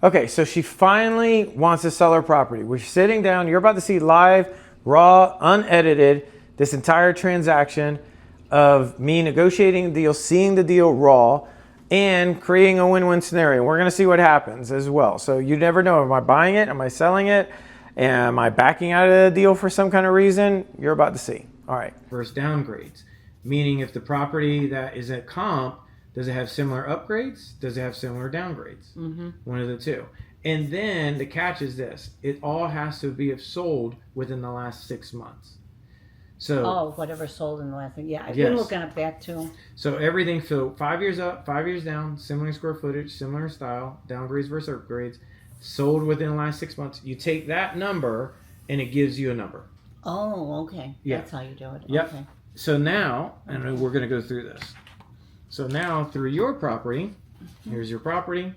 Okay, so she finally wants to sell her property. We're sitting down. You're about to see live, raw, unedited, this entire transaction of me negotiating the deal, seeing the deal raw, and creating a win-win scenario. We're going to see what happens as well. So you never know. Am I buying it? Am I selling it? Am I backing out of the deal for some kind of reason? You're about to see. All right. First downgrades, meaning if the property that is at comp, does it have similar upgrades? Does it have similar downgrades? Mm-hmm. One of the two. And then the catch is this: it all has to be sold within the last 6 months. So whatever sold in the last thing. Yeah, I've Yes. been looking at that too. so everything, so 5 years up, 5 years down, similar square footage, similar style, downgrades versus upgrades, sold within the last 6 months. You take that number and it gives you a number. Oh, okay. Yeah. That's how you do it. Yep. Okay. So now, and we're going to go through this. So now through your property, here's your property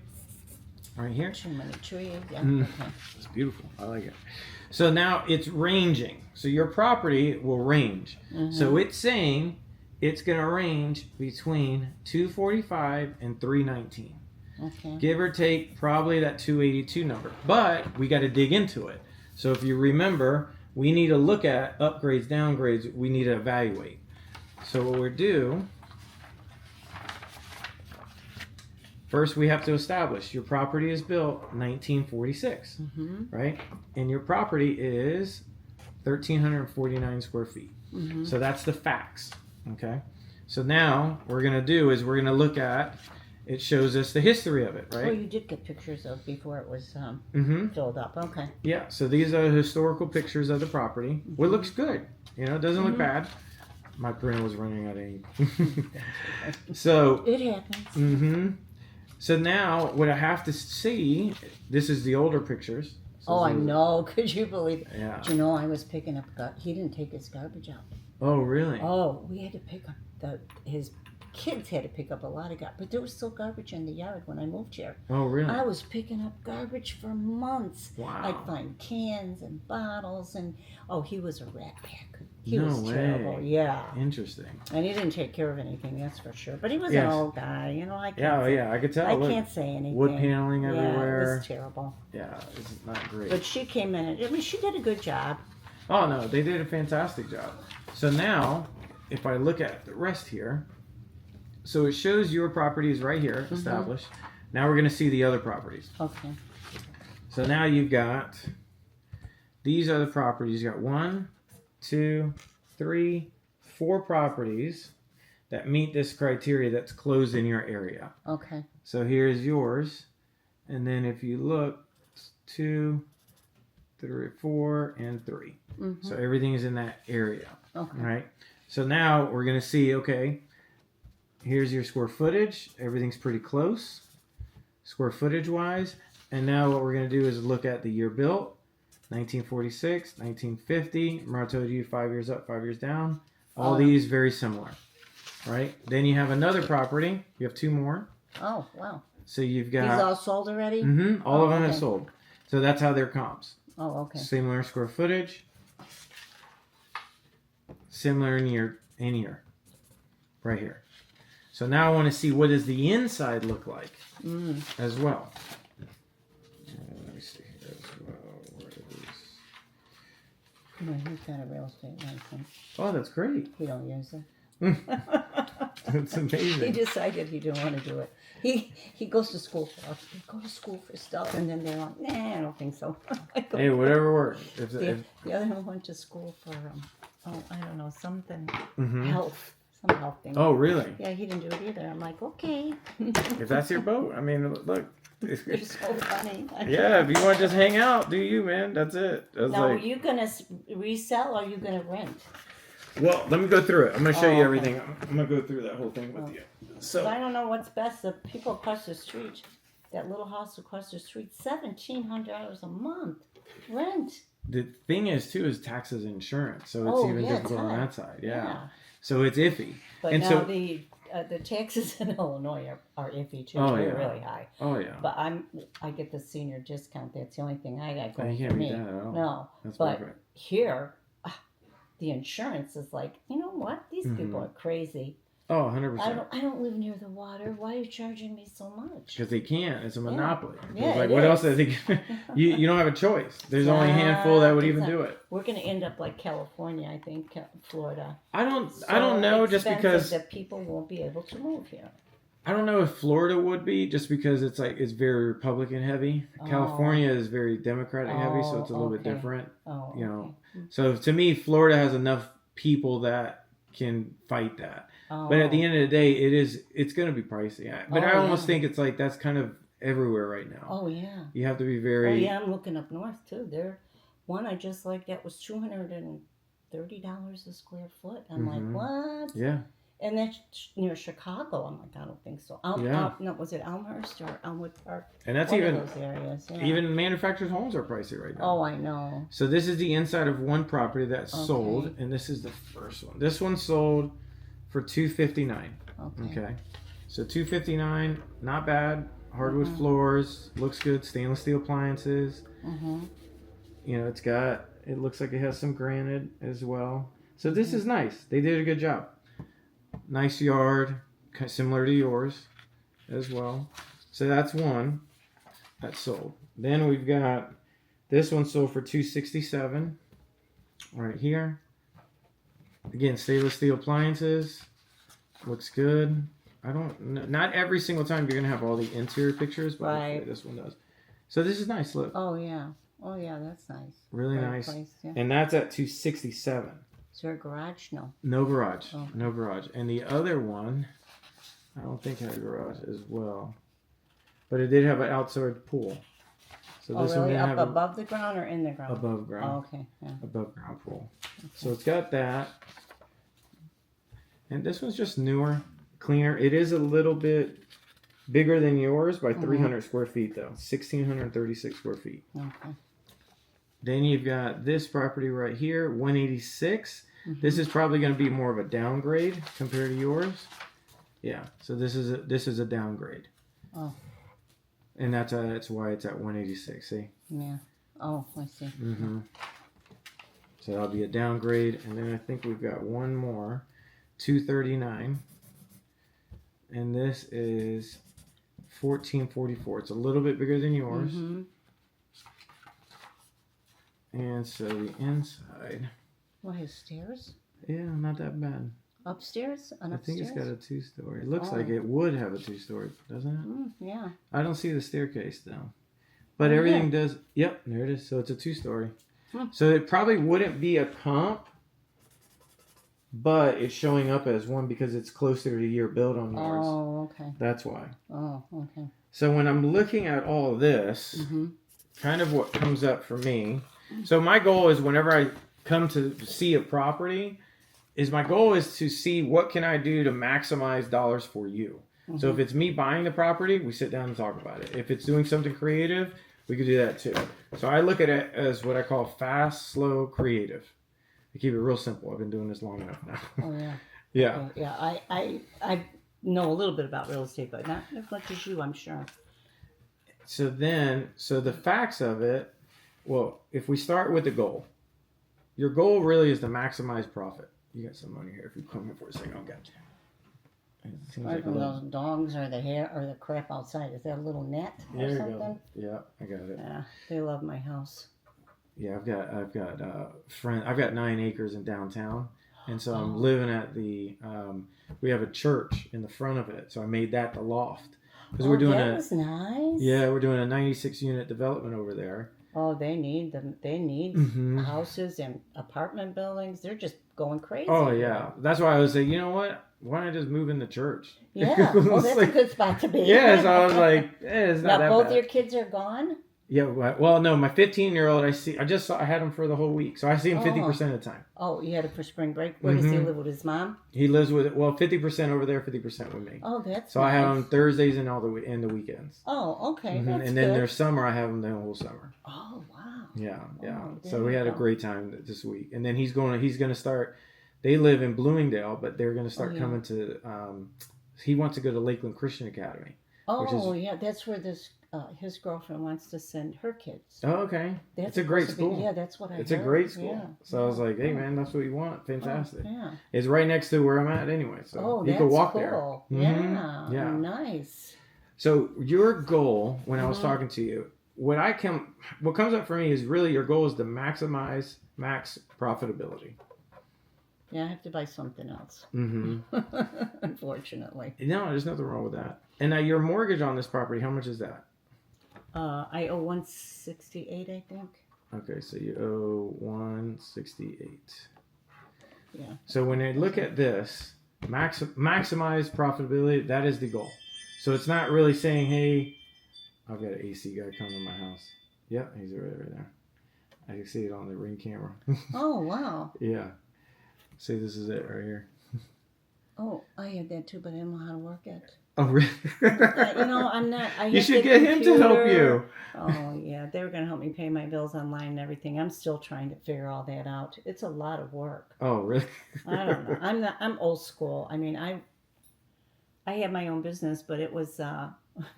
right here. Too many trees. Yeah. Mm. Okay. It's beautiful. I like it. So now it's ranging. So your property will range. Mm-hmm. So it's saying it's going to range between 245 and 319. Okay. Give or take probably that 282 number. But we got to dig into it. So if you remember, we need to look at upgrades, downgrades. We need to evaluate. So what we'll do, first we have to establish your property is built 1946, right? And your property is 1,349 square feet. Mm-hmm. So that's the facts, okay? So now what we're going to do is we're going to look at, it shows us the history of it, right? Oh, you did get pictures of before it was filled up. Okay. Yeah, so these are historical pictures of the property. Well, it looks good. You know, it doesn't look bad. My printer was running out of ink. So, It happens. So now what I have to see, this is the older pictures. So Oh, I know. Could you believe it? Yeah. Do you know I was picking up he didn't take his garbage out. Oh, really? Oh, we had to pick up his kids had to pick up a lot of garbage, but there was still garbage in the yard when I moved here. Oh, really? I was picking up garbage for months. Wow. I'd find cans and bottles, and he was a rat pack. He No was way. terrible. Yeah. Interesting. And he didn't take care of anything, that's for sure. But he was Yes. an old guy, I can't Yeah, say, I could tell. I Look, can't say anything. wood paneling Yeah, it everywhere. was terrible. Yeah, it's not great. But she came in and she did a good job. Oh, no, they did a fantastic job. So now, if I look at the rest here, so it shows your properties right here established. Now we're going to see the other properties. Okay. So now you've got, these are the properties. You got 1, 2, 3, 4 properties that meet this criteria that's closed in your area. Okay. So here's yours. And then if you look, 2, 3, 4, and 3. So everything is in that area. Okay. All right. So now we're going to see, okay, here's your square footage. Everything's pretty close, square footage wise. And now what we're going to do is look at the year built, 1946, 1950. Remember I told you 5 years up, 5 years down. All these very similar, right? Then you have another property. You have 2 more. Oh, wow. So you've got... These all sold already? All of them okay. are sold. So that's how they're comps. Oh, okay. Similar square footage. Similar in year. Right here. So now I want to see what does the inside look like as well. Let me see here as well. Where is... No, he's got a real estate license. Oh, that's great. He don't use it. That's amazing. He decided he didn't want to do it. He goes to school for us. They go to school for stuff, and then they're like, nah, I don't think so. Hey, whatever works. The other one went to school for, I don't know, something, health, some health thing. Oh, really? Yeah, he didn't do it either. I'm like, okay. If that's your boat, I mean, look. You're so funny. Yeah, if you want to just hang out, do you, man? That's it. That's Now, like... are you going to resell or are you going to rent? Well, let me go through it. I'm going to show you okay. everything. I'm going to go through that whole thing with you. So I don't know what's best. The people across the street, that little house across the street, $1,700 a month rent. the thing is, too, is taxes and insurance. So it's Oh, even yeah, difficult on it's that side. Yeah. So it's iffy. But And now so- the taxes in Illinois are iffy too. Oh, They're yeah. really high. Oh, yeah. But I get the senior discount. That's the only thing I got You going can't for beat me. that at all. No, That's but perfect. here, the insurance is like, you know what? These Mm-hmm. people are crazy. Oh, 100%. I don't live near the water. Why are you charging me so much? Because they can't. It's a monopoly. Yeah, It's like, it what is. else are they? You don't have a choice. There's only a handful that would even do it. We're going to end up like California, I think, Florida. I don't know, just because that people won't be able to move here. I don't know if Florida would be, just because it's very Republican heavy. California is very Democratic heavy, so it's a little bit different. Oh, you know. So to me, Florida has enough people that can fight that. But at the end of the day, it's going to be pricey. But I almost think it's like that's kind of everywhere right now. Oh yeah. You have to be very. Oh yeah, I'm looking up north too. One I just like that was $230 a square foot. I'm like, what? Yeah. And that's near Chicago. I'm like, I don't think so. No, was it Elmhurst or Elmwood Park? And that's One even of those areas. Yeah. even manufactured homes are pricey right now. Oh, I know. So this is the inside of one property that's sold, and this is the first one. This one sold for $259. Okay. So $259, not bad. Hardwood floors, looks good. Stainless steel appliances. You know, it looks like it has some granite as well. So this is nice. They did a good job. Nice yard, similar to yours as well. So that's one that sold. Then we've got this one sold for $267 right here. Again, stainless steel appliances. Looks good. Not every single time you're gonna have all the interior pictures, but hopefully this one does. So this is nice. Look. Oh yeah, that's nice. Really nice. And that's at $267. Is there a garage? No. No garage. Oh. No garage. And the other one, I don't think had a garage as well, but it did have an outside pool. So this really? one Up above the ground or in the ground? Above ground. Oh, okay. Yeah. Above ground pool. Okay. So it's got that. And this one's just newer, cleaner. It is a little bit bigger than yours by 300 square feet, though. 1,636 square feet. Okay. Then you've got this property right here, 186. This is probably going to be more of a downgrade compared to yours. Yeah. So this is a downgrade. Oh. And that's why it's at 186. See? Yeah. Oh, I see. So that'll be a downgrade, and then I think we've got one more, 239, and this is 1444. It's a little bit bigger than yours. And so the inside. What, has stairs? Yeah, not that bad. Upstairs? I think it's got a 2-story. It looks like it would have a 2-story, doesn't it? Yeah. I don't see the staircase though. But everything does. Yep, there it is. So it's a 2-story. So it probably wouldn't be a comp, but it's showing up as one because it's closer to your build on yours. Oh, okay. That's why. Oh, okay. So when I'm looking at all this, kind of what comes up for me. So my goal is whenever I come to see a property, my goal is to see what can I do to maximize dollars for you. So if it's me buying the property, we sit down and talk about it. If it's doing something creative, we could do that too. So I look at it as what I call fast, slow, creative. I keep it real simple. I've been doing this long enough now. Oh yeah. Yeah. Okay. Yeah. I know a little bit about real estate, but not as much as you, I'm sure. So the facts of it. Well, if we start with the goal, your goal really is to maximize profit. You got some money here. If you come here for a second, I'll get you. It seems like those dogs or the hair or the crap outside. Is that a little net or something? Go. Yeah, I got it. Yeah, they love my house. Yeah, I've got 9 acres in downtown, and so I'm living at the. We have a church in the front of it, so I made that the loft because we're doing that was nice. Yeah, we're doing a 96 unit development over there. Oh, they need them. They need houses and apartment buildings. They're just going crazy. Oh yeah, that's why I was like, you know what? Why don't I just move in the church? Yeah, well, that's a good spot to be. Yeah, so I was like, it's not that both bad. Your kids are gone? Yeah, well, no, my 15-year-old, I had him for the whole week, so I see him 50% of the time. Oh, you had him for spring break. Where does he live with his mom? He lives with 50% over there, 50% with me. Oh, that's so nice. I have him Thursdays and the weekends. Oh, okay, that's and then there's summer, I have him the whole summer. Oh, wow. Yeah. So we had a great time this week, and then he's going to start. They live in Bloomingdale, but they're going to start coming to. He wants to go to Lakeland Christian Academy. Oh, yeah, that's where this his girlfriend wants to send her kids. Oh, okay. That's It's a great supposed to be- school. yeah, that's what I It's heard. a great school. Yeah. So I was like, hey Yeah. man, that's what you want. Fantastic. Oh, yeah. It's right next to where I'm at anyway. So Oh, you that's can walk cool. there. Yeah. Yeah. Nice. So your goal when I was Mhm. talking to you, what comes up for me is really your goal is to maximize max profitability. Yeah, I have to buy something else. Mm-hmm. Unfortunately. No, there's nothing wrong with that. And now your mortgage on this property, how much is that? I owe 168, I think. Okay, so you owe 168. Yeah. So when I look at this, maximize profitability, that is the goal. So it's not really saying, hey, I've got an AC guy coming to my house. Yep, he's right there. I can see it on the Ring camera. Oh, wow. Yeah. See, this is it right here. Oh, I had that too, but I don't know how to work it. Oh, really? I'm not. You should get him to help you. Oh, yeah. They were going to help me pay my bills online and everything. I'm still trying to figure all that out. It's a lot of work. Oh, really? I don't know. I'm old school. I mean, I had my own business, but it was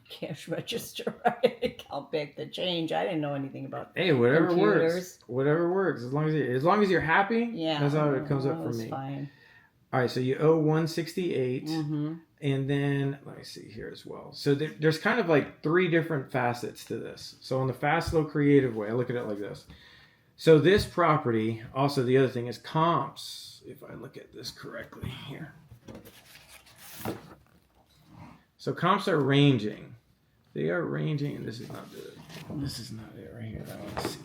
cash register. I had to count back the change. I didn't know anything about Hey, whatever computers. works. Whatever works. As long as you're happy, Yeah. that's how it comes up for was me. Fine. All right, so you owe 168. Mm-hmm. And then let me see here as well. So there's kind of like 3 different facets to this. So on the fast, slow, creative way, I look at it like this. So this property, also the other thing is comps. If I look at this correctly here. So comps are ranging. They are ranging, and this is not good. This is not it right here. Let's see.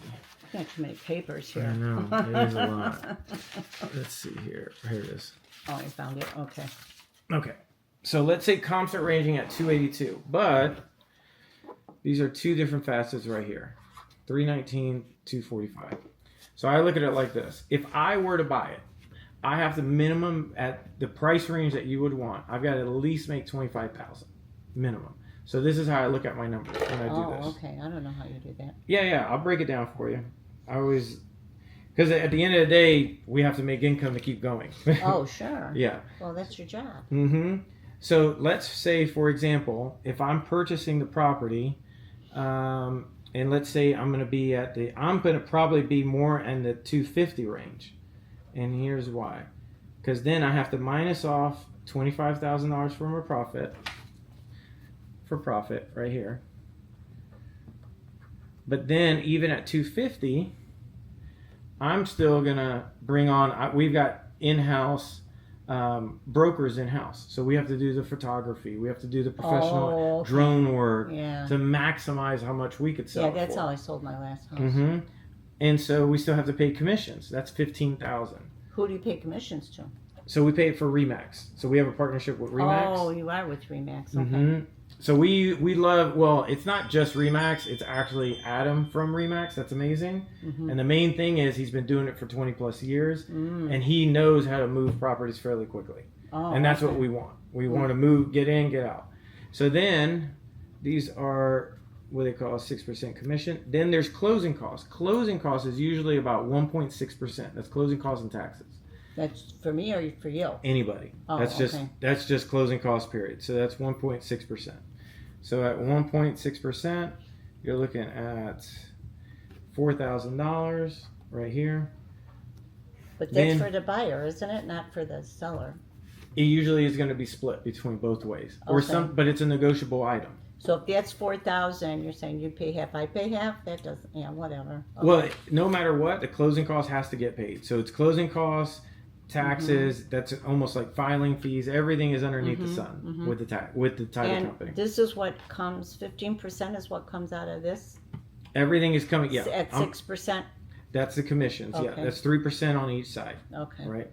Got too many papers I here. know, it is a lot. Let's see here. Here it is. Oh, I found it. Okay. Okay. So let's say comps are ranging at 282, but these are 2 different facets right here. 319, 245. So I look at it like this. If I were to buy it, I have to minimum at the price range that you would want. I've got to at least make 25,000 minimum. So this is how I look at my numbers when I do this. Oh, okay. I don't know how you do that. Yeah, I'll break it down for you. Because at the end of the day, we have to make income to keep going. Oh, sure. Yeah. Well, that's your job. Mm-hmm. So let's say, for example, if I'm purchasing the property, and let's say I'm going to probably be more in the 250 range. And here's why. Because then I have to minus off $25,000 from a profit, right here. But then even at 250, I'm still going to bring on, we've got in-house brokers in-house. So we have to do the photography. We have to do the professional drone work to maximize how much we could sell. Yeah, that's how I sold my last house. Mm-hmm. And so we still have to pay commissions. That's $15,000. Who do you pay commissions to? So we pay it for Remax. So we have a partnership with Remax. Oh, you are with Remax. Okay. Mm-hmm. So we love, well, it's not just Remax, it's actually Adam from Remax. That's amazing. Mm-hmm. And the main thing is he's been doing it for 20 plus years and he knows how to move properties fairly quickly. Oh, and that's okay. what we want. We want to move, get in, get out. So then these are what they call a 6% commission. Then there's closing costs. Closing costs is usually about 1.6%. That's closing costs and taxes. That's for me or for you? Anybody. Oh, That's just closing cost period. So that's 1.6%. So at 1.6%, you're looking at $4,000 right here. But that's for the buyer, isn't it? Not for the seller. It usually is going to be split between both ways, Okay. but it's a negotiable item. So if that's $4,000, you're saying you pay half, I pay half. That doesn't, whatever. Okay. Well, no matter what, the closing cost has to get paid. So it's closing costs, taxes. That's almost like filing fees. Everything is underneath the sun with the title and company. this is what comes. 15% is what comes out of this. Everything is coming. Yeah, At 6%. that's the commissions. Yeah, Okay. that's 3% on each side. Okay. Right.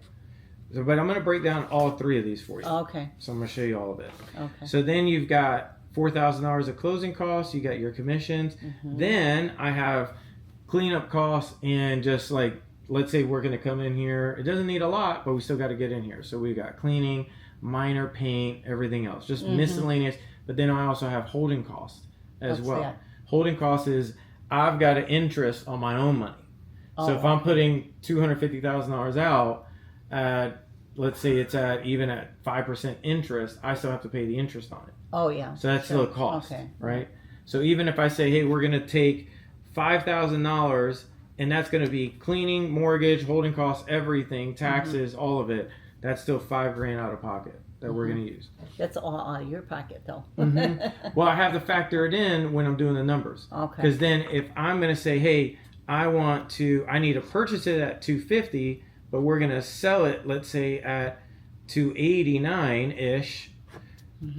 So, but I'm going to break down all 3 of these for you. Okay. So I'm going to show you all of it. Okay. So then you've got $4,000 of closing costs. You got your commissions. Then I have cleanup costs and just like, let's say we're going to come in here. It doesn't need a lot, but we still got to get in here. So we've got cleaning, minor paint, everything else, just miscellaneous. But then I also have holding costs as What's well. that? Holding costs is I've got an interest on my own money. So if I'm putting $250,000 out, let's say it's even at 5% interest, I still have to pay the interest on it. Oh, yeah. So that's still a cost, Okay. right? So even if I say, hey, we're going to take $5,000 and that's going to be cleaning, mortgage, holding costs, everything, taxes, all of it, that's still $5,000 out of pocket that we're going to use. That's all out of your pocket, though. Well, I have to factor it in when I'm doing the numbers. Okay. Because then if I'm going to say, hey, I need to purchase it at $250, but we're going to sell it, let's say at $289-ish,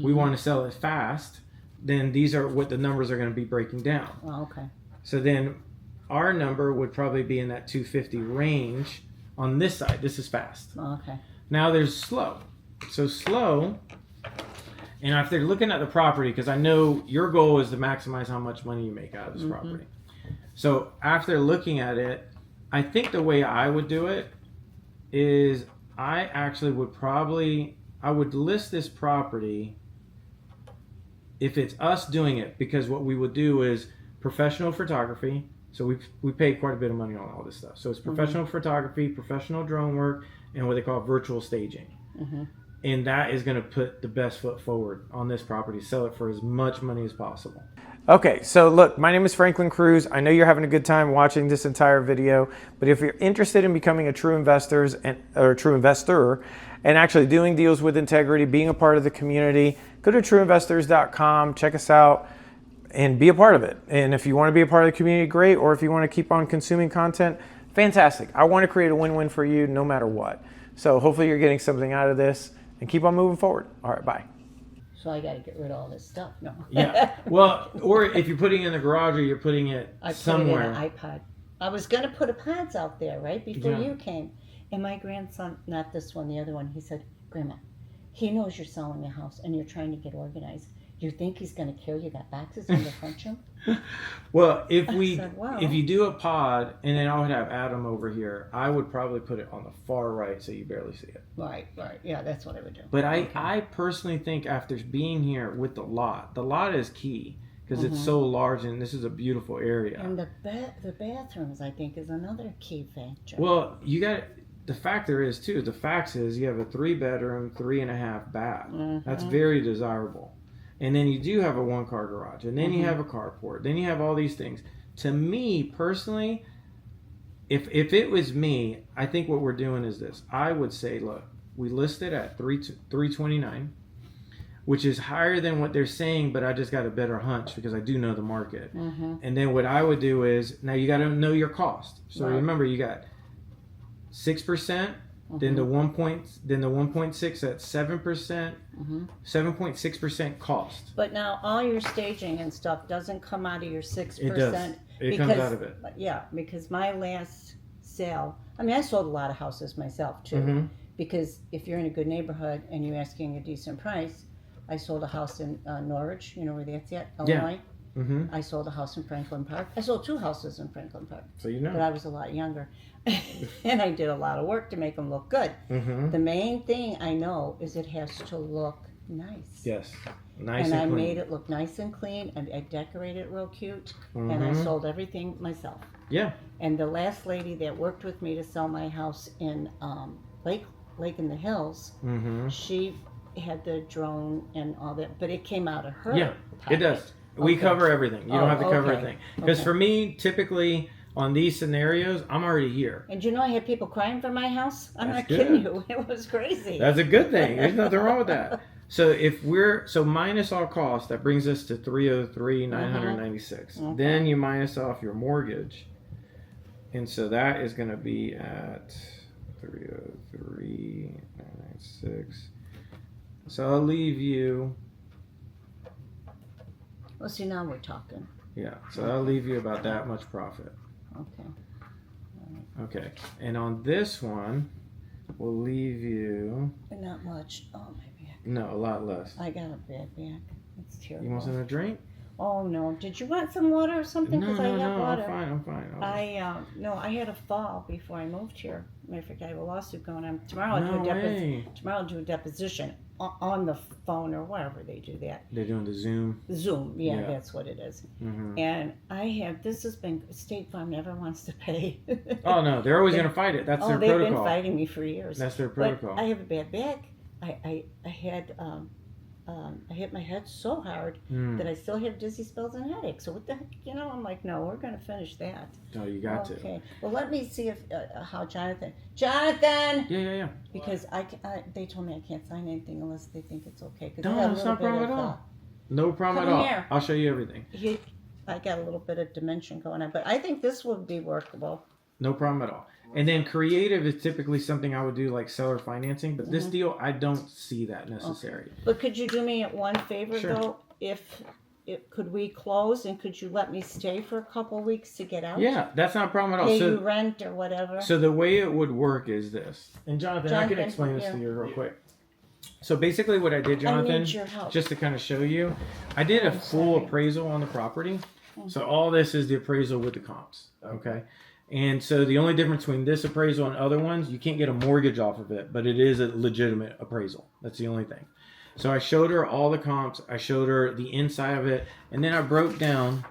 we want to sell it fast, then these are what the numbers are going to be breaking down. Oh, okay. So then our number would probably be in that 250 range on this side. This is fast. Oh, okay. Now there's slow. So slow, and if they're looking at the property, because I know your goal is to maximize how much money you make out of this property. So after looking at it, I think the way I would do it is I actually I would list this property if it's us doing it, because what we would do is professional photography. So we pay quite a bit of money on all this stuff. So it's professional photography, professional drone work, and what they call virtual staging. And that is going to put the best foot forward on this property, sell it for as much money as possible. Okay, so look, my name is Franklin Cruz. I know you're having a good time watching this entire video, but if you're interested in becoming a true investor and actually doing deals with integrity, being a part of the community, go to trueinvestors.com, check us out, and be a part of it. And if you want to be a part of the community, great. Or if you want to keep on consuming content, fantastic. I want to create a win-win for you no matter what. So hopefully you're getting something out of this, and keep on moving forward. All right, bye. So I got to get rid of all this stuff. No. Yeah. Well, or if you're putting it in the garage or you're putting it somewhere. I put it in an iPod. I was going to put iPods out there right before you came. And my grandson, not this one, the other one, he said, Grandma, he knows you're selling the house and you're trying to get organized. You think he's going to kill you? Got boxes in the front room? Well, if wow. if you do a pod, and then I would have Adam over here, I would probably put it on the far right so you barely see it. Right. Yeah, that's what I would do. But I personally think after being here with the lot is key because it's so large and this is a beautiful area. And the bathrooms, I think, is another key factor. Well, the factor is too, the fact is you have a 3-bedroom, 3.5 bath. That's very desirable. And then you do have a 1-car garage, and then you have a carport, then you have all these things. To me personally, if it was me, I think what we're doing is this. I would say, look, we list it at $329, which is higher than what they're saying, but I just got a better hunch because I do know the market. And then what I would do is, now you got to know your cost. So remember, you got 6%. Then the 1.6 at 7%, 7.6% cost. But now all your staging and stuff doesn't come out of your 6%. It does. It comes out of it. Yeah, because my last sale, I mean, I sold a lot of houses myself too. Because if you're in a good neighborhood and you're asking a decent price, I sold a house in Norwich, you know where that's at, Illinois. I sold a house in Franklin Park. I sold 2 houses in Franklin Park. So you know. But I was a lot younger. And I did a lot of work to make them look good. The main thing I know is it has to look nice. Yes, nice and and clean. I made it look nice and clean, and I decorated it real cute, and I sold everything myself. Yeah. And the last lady that worked with me to sell my house in Lake in the Hills, she had the drone and all that, but it came out of her pocket. It does. We cover everything. You don't have to cover everything. Because for me, typically on these scenarios, I'm already here. And you know, I had people crying for my house. I'm not kidding you. It was crazy. That's a good thing. There's nothing wrong with that. So minus all costs, that brings us to $303,996. Then you minus off your mortgage, and so that is going to be at $303,996. So I'll leave you. Well, see, now we're talking. Yeah, so that'll leave you about that much profit. Okay. Okay, and on this one, we'll leave you. Not much. Oh, my back. No, a lot less. I got a bad back. It's terrible. You want something to drink? Oh, no. Did you want some water or something? No, I have water. I'm fine. I had a fall before I moved here. Matter of fact, I have a lawsuit going on. Tomorrow I'll do a deposition on the phone or wherever they do that. They're doing the Zoom? Zoom, yeah. That's what it is. And this has been, State Farm never wants to pay. Oh, no, they're always going to fight it. That's their protocol. They've been fighting me for years. That's their protocol. But I have a bad back. I had I hit my head so hard that I still have dizzy spells and headaches. So what the heck, I'm like, no, we're going to finish that. No, you got to. Okay. Well, let me see if how Jonathan. Yeah. Because they told me I can't sign anything unless they think it's okay. No, it's not a problem at all. No problem at all. Here. I'll show you everything. I got a little bit of dimension going on, but I think this would be workable. No problem at all. And then creative is typically something I would do like seller financing, but this deal I don't see that necessary. Okay. But could you do me one favor though? If could we close and could you let me stay for a couple weeks to get out? Yeah, that's not a problem at all. Pay you rent or whatever. So the way it would work is this. And Jonathan, I can explain this to you real quick. So basically what I did, Jonathan, I need your help. just to kind of show you, I did a full appraisal on the property. So all this is the appraisal with the comps. Okay. And so the only difference between this appraisal and other ones, you can't get a mortgage off of it, but it is a legitimate appraisal. That's the only thing. So I showed her all the comps. I showed her the inside of it. And then I broke down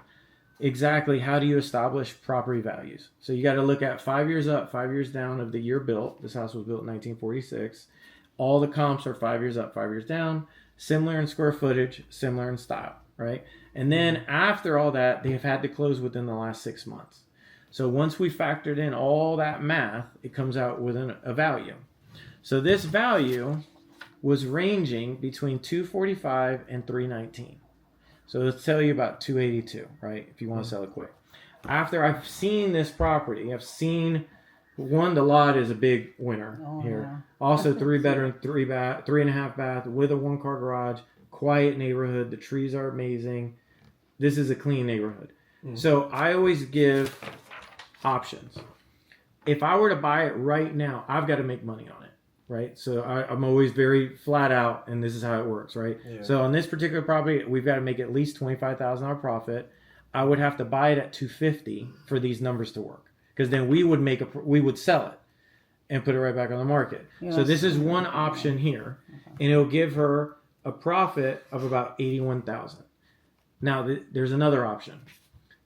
exactly how do you establish property values. So you got to look at 5 years up, 5 years down of the year built. This house was built in 1946. All the comps are 5 years up, 5 years down. Similar in square footage, similar in style, right? And then after all that, they have had to close within the last 6 months. So once we factored in all that math, it comes out with a value. So this value was ranging between 245 and 319. So let's tell you about 282, right? If you want to sell it quick. After I've seen this property, I've seen the lot is a big winner here. Yeah. Also 3-bedroom, 3.5 bath with a 1-car garage, quiet neighborhood. The trees are amazing. This is a clean neighborhood. So I always give options. If I were to buy it right now, I've got to make money on it, right? So I'm always very flat out, and this is how it works, right? Yeah. So on this particular property, we've got to make at least $25,000 profit. I would have to buy it at $250 for these numbers to work, because then we would sell it and put it right back on the market. Yeah, so this is one option here, and it'll give her a profit of about $81,000. Now there's another option.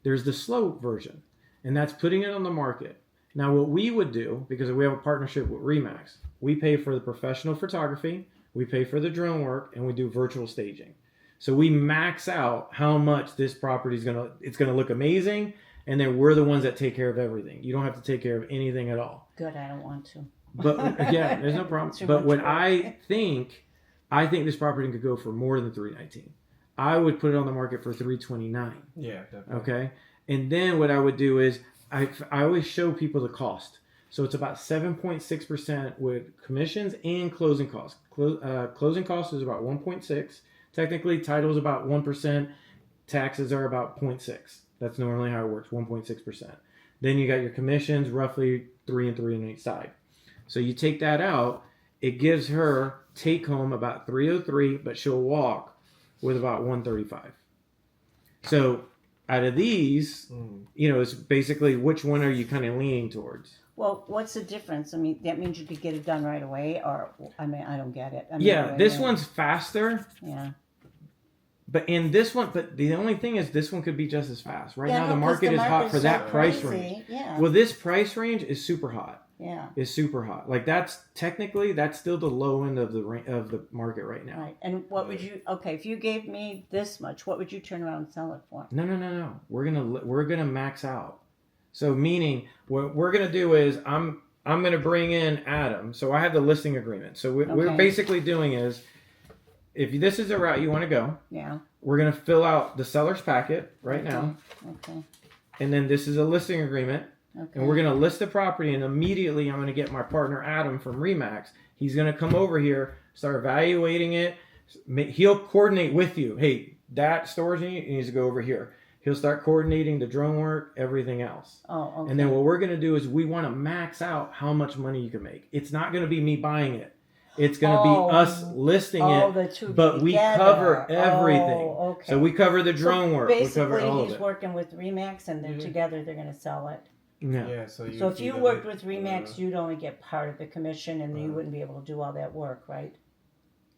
There's the slow version. And that's putting it on the market. Now, what we would do, because we have a partnership with RE/MAX, we pay for the professional photography, we pay for the drone work, and we do virtual staging. So we max out how much this property is it's gonna look amazing, and then we're the ones that take care of everything. You don't have to take care of anything at all. Good, I don't want to. But yeah, there's no problem. But what I think this property could go for more than $319. I would put it on the market for $329. Yeah, definitely. Okay. And then what I would do is I always show people the cost. So it's about 7.6% with commissions and closing costs. Closing costs is about 1.6. Technically, title is about 1%. Taxes are about 0.6. That's normally how it works, 1.6%. Then you got your commissions, roughly 3 and 3 side. So you take that out, it gives her take home about 303, but she'll walk with about 135. So out of these, it's basically which one are you kind of leaning towards? Well, what's the difference? I mean, that means you could get it done right away, or I don't get it. This one's faster. Yeah. But the only thing is this one could be just as fast. Right now the market is hot for that price range. Yeah. Well, this price range is super hot. Yeah. Is super hot. Like that's still the low end of the market right now. Right. And what would you? Okay, if you gave me this much, what would you turn around and sell it for? No. We're gonna max out. So meaning what we're gonna do is I'm gonna bring in Adam. So I have the listing agreement. So we're basically doing is, if this is the route you want to go, we're gonna fill out the seller's packet right now. Okay. And then this is a listing agreement. Okay. And we're going to list the property, and immediately I'm going to get my partner Adam from RE/MAX. He's going to come over here, start evaluating it. He'll coordinate with you. Hey, that storage unit needs to go over here. He'll start coordinating the drone work, everything else. Oh, okay. And then what we're going to do is we want to max out how much money you can make. It's not going to be me buying it. It's going to be us listing it, but we cover everything. Oh, okay. So we cover the drone work. We cover all of it. He's working with RE/MAX, and then together they're going to sell it. Yeah. So if you worked with RE/MAX, you'd only get part of the commission, and you wouldn't be able to do all that work, right?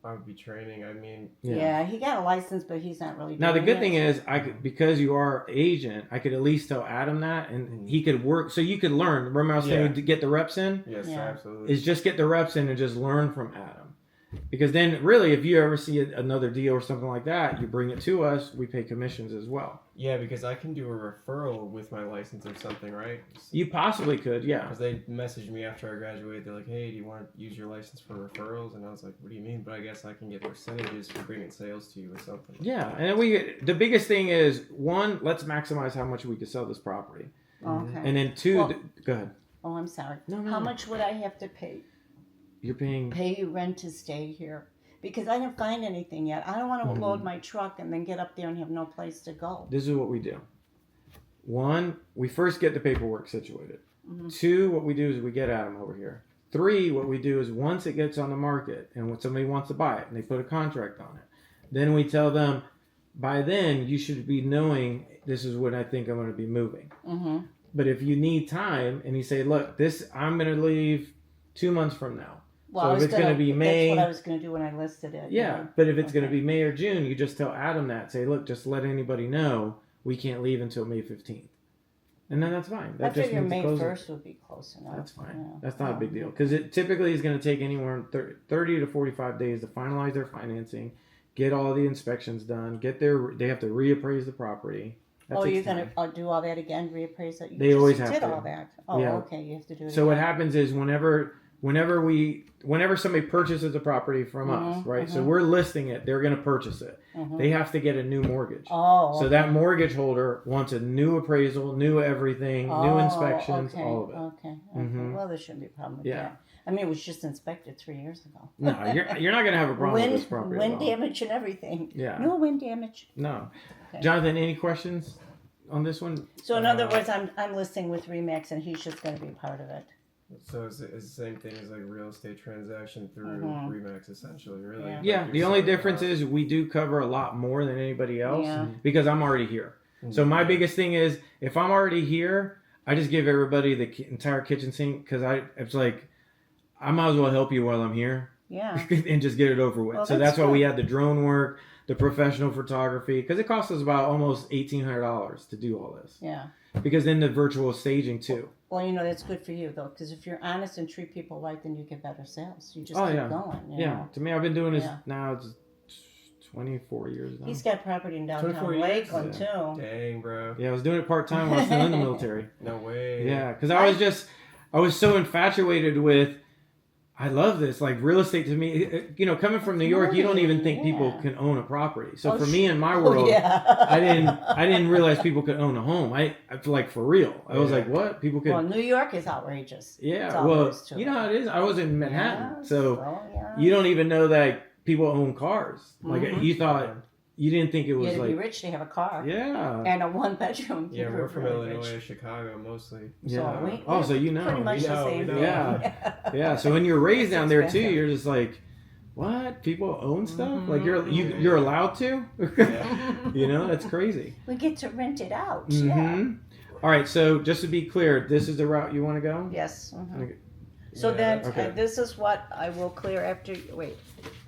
I would be training. I mean, yeah, he got a license, but he's not really. Now the good thing is, because you are agent, I could at least tell Adam that, and he could work. So you could learn. Remember, I was saying to get the reps in. Yes, absolutely. Is just get the reps in and just learn from Adam, Because then really, if you ever see another deal or something like that, you bring it to us, we pay commissions as well. Yeah, because I can do a referral with my license or something, right? You possibly could, yeah. Because they messaged me after I graduated. They're like, "Hey, do you want to use your license for referrals?" And I was like, "What do you mean?" But I guess I can get percentages for bringing sales to you or something. Yeah, and then the biggest thing is, one, let's maximize how much we can sell this property. Okay. And then two, Well- go ahead. Oh, I'm sorry. No. How much would I have to pay You're paying, you rent to stay here? Because I didn't find anything yet. I don't want to load my truck and then get up there and have no place to go. this is what we do. One, we first get the paperwork situated. Two, what we do is we get Adam over here. Three, what we do is once it gets on the market and when somebody wants to buy it and they put a contract on it, then we tell them, by then you should be knowing this is when I think I'm going to be moving. But if you need time and you say, look, I'm going to leave 2 months from now. Well, So if it's going to be May, that's what I was going to do when I listed it. yeah. But if it's going to be May or June, you just tell Adam that. Say, look, just let anybody know we can't leave until May 15th. And then that's fine. That I just figure means May close it. 1st would be close enough. That's fine. Yeah. That's not a big deal. Because it typically is going to take anywhere 30 to 45 days to finalize their financing, get all the inspections done, they have to reappraise the property. That Oh, takes you're time. going to do all that again, reappraise it? You They just always have did to. all that. Oh, Yeah. okay, you have to do it So what again. happens is whenever somebody purchases a property from us, right? So we're listing it, they're going to purchase it. They have to get a new mortgage. Oh, So that mortgage holder wants a new appraisal, new everything, new inspections, okay, all of it. Okay. Well, there shouldn't be a problem with Yeah. that. I mean, it was just inspected 3 years ago. No, you're not going to have a problem with this property. Wind at all. damage and everything. Yeah. No wind damage. No. Okay. Jonathan, any questions on this one? So in other words, I'm listing with Remax, and he's just going to be part of it. So it's the same thing as like real estate transaction through Remax, essentially, really. Yeah. Yeah, Like the you're only selling the difference house. is we do cover a lot more than anybody else Yeah. because I'm already here. So my biggest thing is if I'm already here, I just give everybody the entire kitchen sink because it's like I might as well help you while I'm here Yeah. and just get it over with. Well, So that's that's why we good. had the drone work, the professional photography, because it costs us about almost $1,800 to do all this. Yeah. Because then the virtual staging too. Well, that's good for you, though, because if you're honest and treat people right, then you get better sales. You just Oh, keep yeah. going. You Yeah, know? to me, I've been doing this Yeah. now. It's 24 years now. He's got property in downtown 24 years? Lakeland, too. Dang, bro. Yeah, I was doing it part time while I was still in the military. No way. Yeah, because I was so infatuated with. I love this. Like real estate to me, coming from New York, you don't even think people Yeah. can own a property. So Oh, for me in my Oh, world, yeah. I didn't realize people could own a home. I feel like for real. I was Yeah. like, what? People could. Well, New York is outrageous. It's Yeah, all well, there is to you it. know how it is. I was in Manhattan, Yeah, so yeah. you don't even know that people own cars. Like you thought, you didn't think it You was had to be like, rich to have a car. yeah, And a one-bedroom. Yeah, You we're were from really Illinois, rich. Chicago, mostly. yeah. we- Oh, so you know, Pretty much We the know, same we thing. know. Yeah. yeah. So when you're raised down there too, expensive. you're just like, what? People own stuff? Mm-hmm. Like you're allowed to? Yeah. That's crazy. We get to rent it out. Yeah. Mhm. All right. So just to be clear, this is the route you want to go? Yes. mhm. Okay. So Yeah, then, okay. this is what I will clear after. Wait.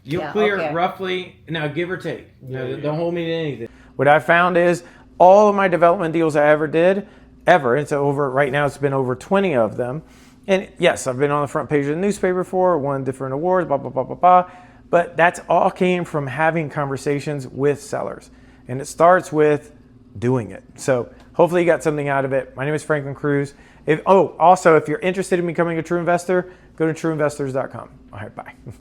You'll Yeah, clear okay. roughly, now give or take. Now, Yeah. don't hold me to anything. What I found is all of my development deals I ever did, and so right now it's been over 20 of them. And yes, I've been on the front page of the newspaper before, won different awards, blah, blah, blah, blah, blah. But that's all came from having conversations with sellers. And it starts with doing it. So hopefully you got something out of it. My name is Franklin Cruz. Also, if you're interested in becoming a true investor, go to trueinvestors.com. All right, bye.